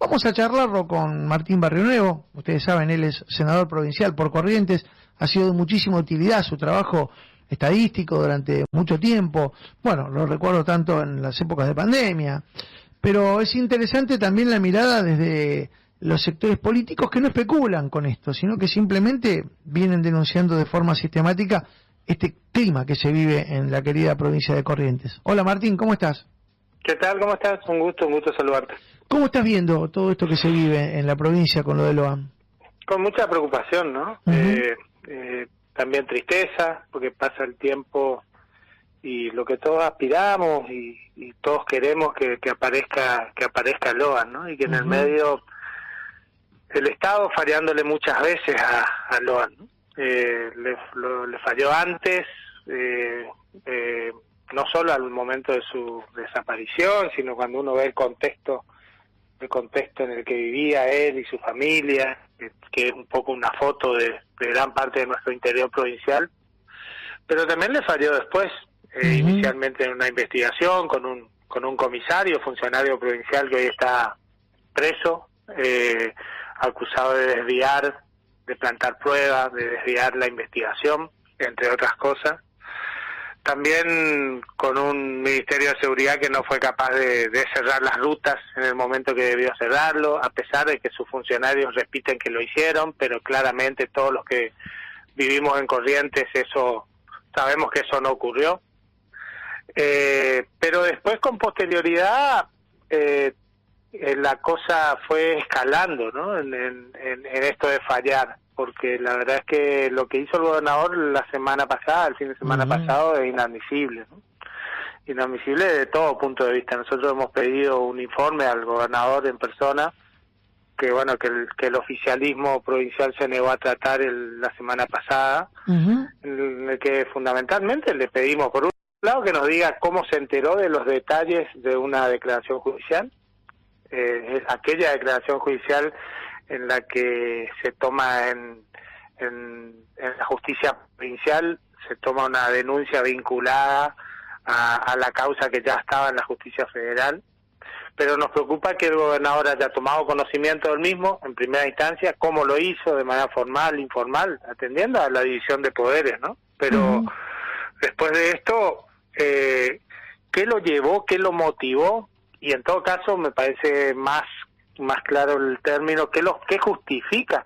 Vamos a charlarlo con Martín Barrionuevo. Ustedes saben, él es senador provincial por Corrientes. Ha sido de muchísima utilidad su trabajo estadístico durante mucho tiempo. Bueno, lo recuerdo tanto en las épocas de pandemia. Pero es interesante también la mirada desde los sectores políticos que no especulan con esto, sino que simplemente vienen denunciando de forma sistemática este clima que se vive en la querida provincia de Corrientes. Hola Martín, ¿cómo estás? ¿Qué tal? ¿Cómo estás? Un gusto saludarte. ¿Cómo estás viendo todo esto que se vive en la provincia con lo de Loan? Con mucha preocupación, ¿no? También tristeza, porque pasa el tiempo y lo que todos aspiramos y todos queremos que aparezca Loan, ¿no? Y que en el medio el Estado fallándole muchas veces a Loan, ¿no? Le falló antes, no solo al momento de su desaparición, sino cuando uno ve el contexto en el que vivía él y su familia, que es un poco una foto de gran parte de nuestro interior provincial, pero también le falló después, inicialmente en una investigación con un comisario, funcionario provincial que hoy está preso, acusado de desviar, de plantar pruebas, de desviar la investigación, entre otras cosas. También con un Ministerio de Seguridad que no fue capaz de cerrar las rutas en el momento que debió cerrarlo, a pesar de que sus funcionarios repiten que lo hicieron, pero claramente todos los que vivimos en Corrientes sabemos que eso no ocurrió. Pero después, con posterioridad, la cosa fue escalando, ¿no? En esto de fallar, porque la verdad es que lo que hizo el gobernador la semana pasada, el fin de semana pasado, es inadmisible, ¿no? Inadmisible desde todo punto de vista. Nosotros hemos pedido un informe al gobernador en persona, que bueno, que el oficialismo provincial se negó a tratar la semana pasada, en el que fundamentalmente le pedimos, por un lado, que nos diga cómo se enteró de los detalles de una declaración judicial, aquella declaración judicial en la que se toma en la justicia provincial, se toma una denuncia vinculada a la causa que ya estaba en la justicia federal, pero nos preocupa que el gobernador haya tomado conocimiento del mismo en primera instancia, cómo lo hizo, de manera formal, informal, atendiendo a la división de poderes, ¿no? Pero después de esto, ¿qué lo llevó, qué lo motivó? Y en todo caso me parece más claro el término, ¿qué justifica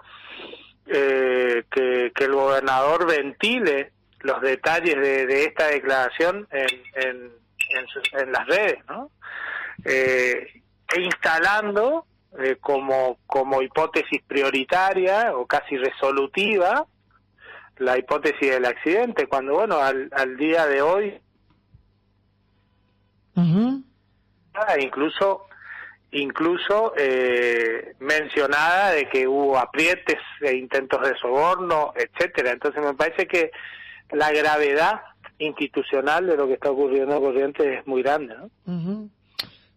que el gobernador ventile los detalles de esta declaración en las redes, ¿no? E instalando como hipótesis prioritaria o casi resolutiva la hipótesis del accidente, cuando bueno, al día de hoy incluso mencionada de que hubo aprietes e intentos de soborno, etcétera. Entonces me parece que la gravedad institucional de lo que está ocurriendo en Corrientes es muy grande, ¿no?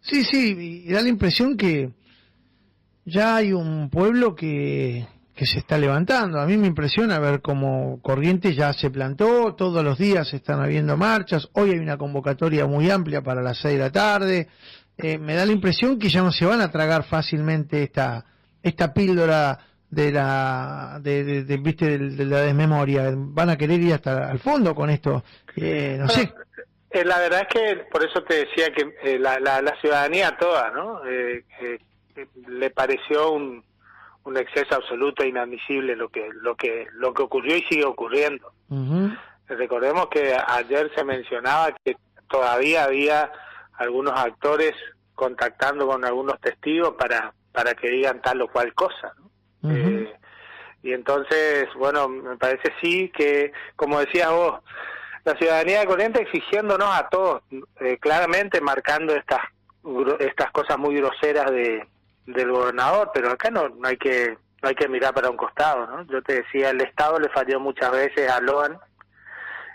Sí, y da la impresión que ya hay un pueblo que se está levantando. A mí me impresiona ver cómo Corrientes ya se plantó, todos los días están habiendo marchas, hoy hay una convocatoria muy amplia para las 6 de la tarde. Me da la impresión que ya no se van a tragar fácilmente esta píldora de la desmemoria, van a querer ir hasta el fondo con esto, no sé. La verdad es que por eso te decía que la ciudadanía toda, ¿no? Le pareció un exceso absoluto e inadmisible lo que ocurrió y sigue ocurriendo. Recordemos que ayer se mencionaba que todavía había algunos actores contactando con algunos testigos para que digan tal o cual cosa, ¿no? Y entonces, bueno, me parece sí que, como decías vos, la ciudadanía de Corrientes exigiéndonos a todos, claramente marcando estas cosas muy groseras del gobernador, pero acá no hay que mirar para un costado, ¿no? Yo te decía, el Estado le falló muchas veces a Loan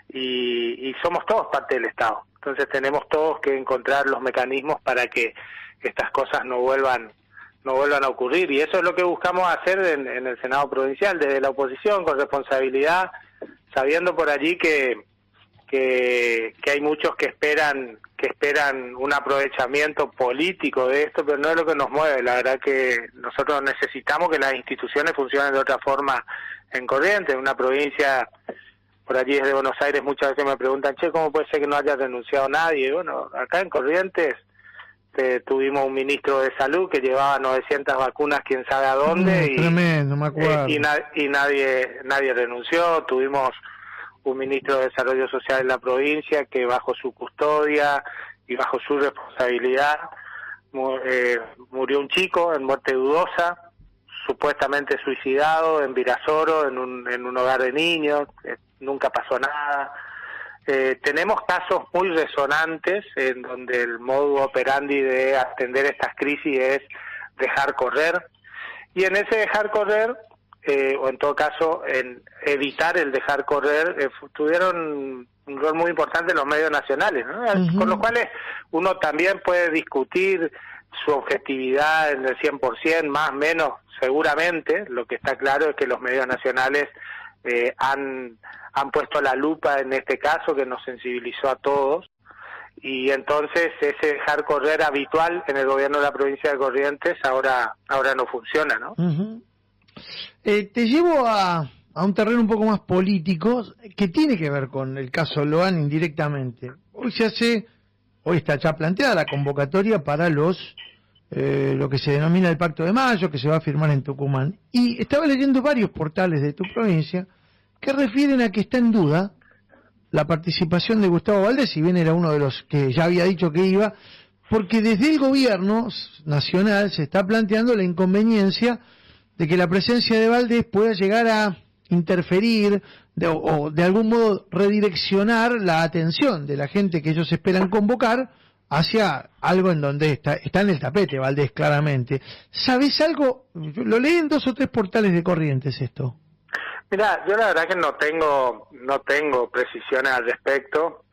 y somos todos parte del Estado. Entonces tenemos todos que encontrar los mecanismos para que estas cosas no vuelvan a ocurrir, y eso es lo que buscamos hacer en el Senado provincial, desde la oposición, con responsabilidad, sabiendo por allí que que hay muchos que esperan un aprovechamiento político de esto, pero no es lo que nos mueve. La verdad que nosotros necesitamos que las instituciones funcionen de otra forma en Corrientes. En una provincia, por allí desde Buenos Aires, muchas veces me preguntan, che, ¿cómo puede ser que no haya renunciado nadie? Y bueno, acá en Corrientes tuvimos un ministro de salud que llevaba 900 vacunas quién sabe a dónde, y tremendo, me acuerdo. y nadie renunció. Tuvimos un ministro de Desarrollo Social en la provincia que bajo su custodia y bajo su responsabilidad murió un chico en muerte dudosa, supuestamente suicidado en Virasoro, en un hogar de niños. Nunca pasó nada. Tenemos casos muy resonantes en donde el modus operandi de atender estas crisis es dejar correr, y en ese dejar correr, o en todo caso en evitar el dejar correr, tuvieron un rol muy importante los medios nacionales, ¿no? Con lo cual uno también puede discutir su objetividad en el 100%, más o menos, seguramente. Lo que está claro es que los medios nacionales han puesto la lupa en este caso, que nos sensibilizó a todos, y entonces ese dejar correr habitual en el gobierno de la provincia de Corrientes ahora no funciona, ¿no? Te llevo a un terreno un poco más político que tiene que ver con el caso Loan indirectamente. Hoy está ya planteada la convocatoria para lo que se denomina el Pacto de Mayo, que se va a firmar en Tucumán. Y estaba leyendo varios portales de tu provincia que refieren a que está en duda la participación de Gustavo Valdés, si bien era uno de los que ya había dicho que iba, porque desde el gobierno nacional se está planteando la inconveniencia de que la presencia de Valdés pueda llegar a interferir o de algún modo redireccionar la atención de la gente que ellos esperan convocar hacia algo en donde está en el tapete Valdés, claramente. ¿Sabés algo? Lo leí en 2 o 3 portales de Corrientes esto. Mira, yo la verdad que no tengo precisiones al respecto.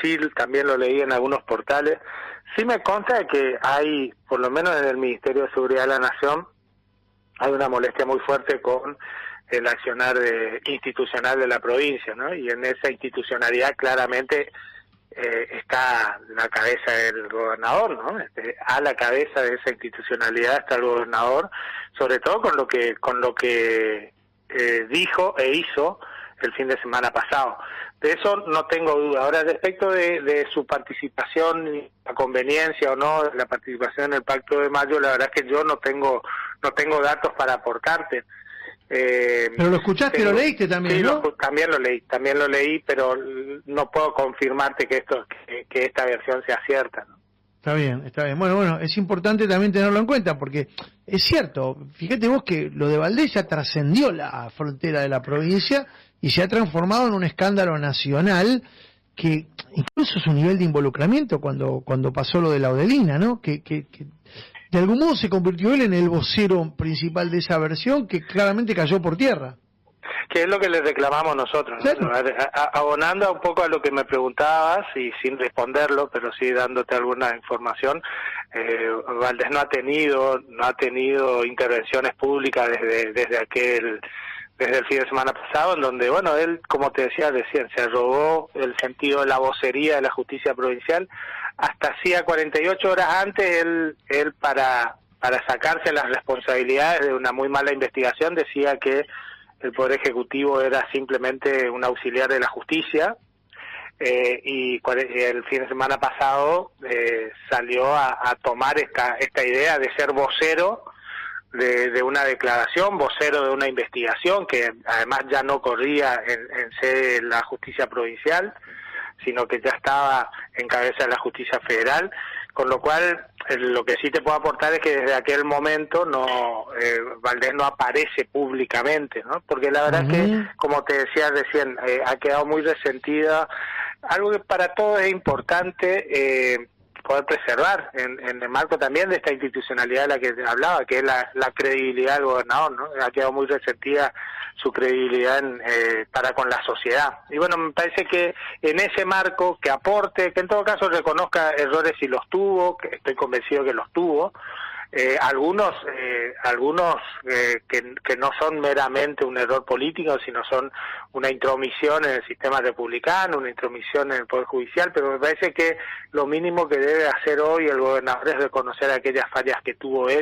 Sí, también lo leí en algunos portales. Sí me consta de que hay, por lo menos desde el Ministerio de Seguridad de la Nación, hay una molestia muy fuerte con el accionar institucional de la provincia, ¿no? Y en esa institucionalidad claramente está la cabeza del gobernador, ¿no? A la cabeza de esa institucionalidad está el gobernador, sobre todo con lo que dijo e hizo el fin de semana pasado. De eso no tengo duda. Ahora, respecto de su participación, la conveniencia o no de la participación en el Pacto de Mayo, la verdad es que yo no tengo datos para aportarte. Pero lo escuchaste, lo leíste también, sí, ¿no? También lo leí, pero no puedo confirmarte que esta versión sea cierta, ¿no? Está bien. Bueno, es importante también tenerlo en cuenta, porque es cierto, fíjate vos que lo de Valdés ya trascendió la frontera de la provincia y se ha transformado en un escándalo nacional, que incluso su nivel de involucramiento cuando pasó lo de la Odelina, ¿no? Que de algún modo se convirtió él en el vocero principal de esa versión, que claramente cayó por tierra. Que es lo que le reclamamos nosotros, ¿no? Claro. Abonando un poco a lo que me preguntabas y sin responderlo, pero sí dándote alguna información, Valdés no ha tenido intervenciones públicas desde el fin de semana pasado, en donde, bueno, él, como te decía recién, se robó el sentido de la vocería de la justicia provincial. Hasta hacía 48 horas antes, él para sacarse las responsabilidades de una muy mala investigación, decía que el Poder Ejecutivo era simplemente un auxiliar de la justicia, y el fin de semana pasado salió a tomar esta idea de ser vocero de una declaración, vocero de una investigación que además ya no corría en sede de la justicia provincial, sino que ya estaba en cabeza de la justicia federal, con lo cual lo que sí te puedo aportar es que desde aquel momento Valdés no aparece públicamente, ¿no? Porque la verdad es que, como te decía recién, ha quedado muy resentida, algo que para todos es importante poder preservar en el marco también de esta institucionalidad de la que hablaba, que es la credibilidad del gobernador, ¿no? Ha quedado muy resentida su credibilidad para con la sociedad. Y bueno, me parece que en ese marco que aporte, que en todo caso reconozca errores si los tuvo, que estoy convencido que los tuvo, algunos que no son meramente un error político, sino son una intromisión en el sistema republicano, una intromisión en el Poder Judicial, pero me parece que lo mínimo que debe hacer hoy el gobernador es reconocer aquellas fallas que tuvo él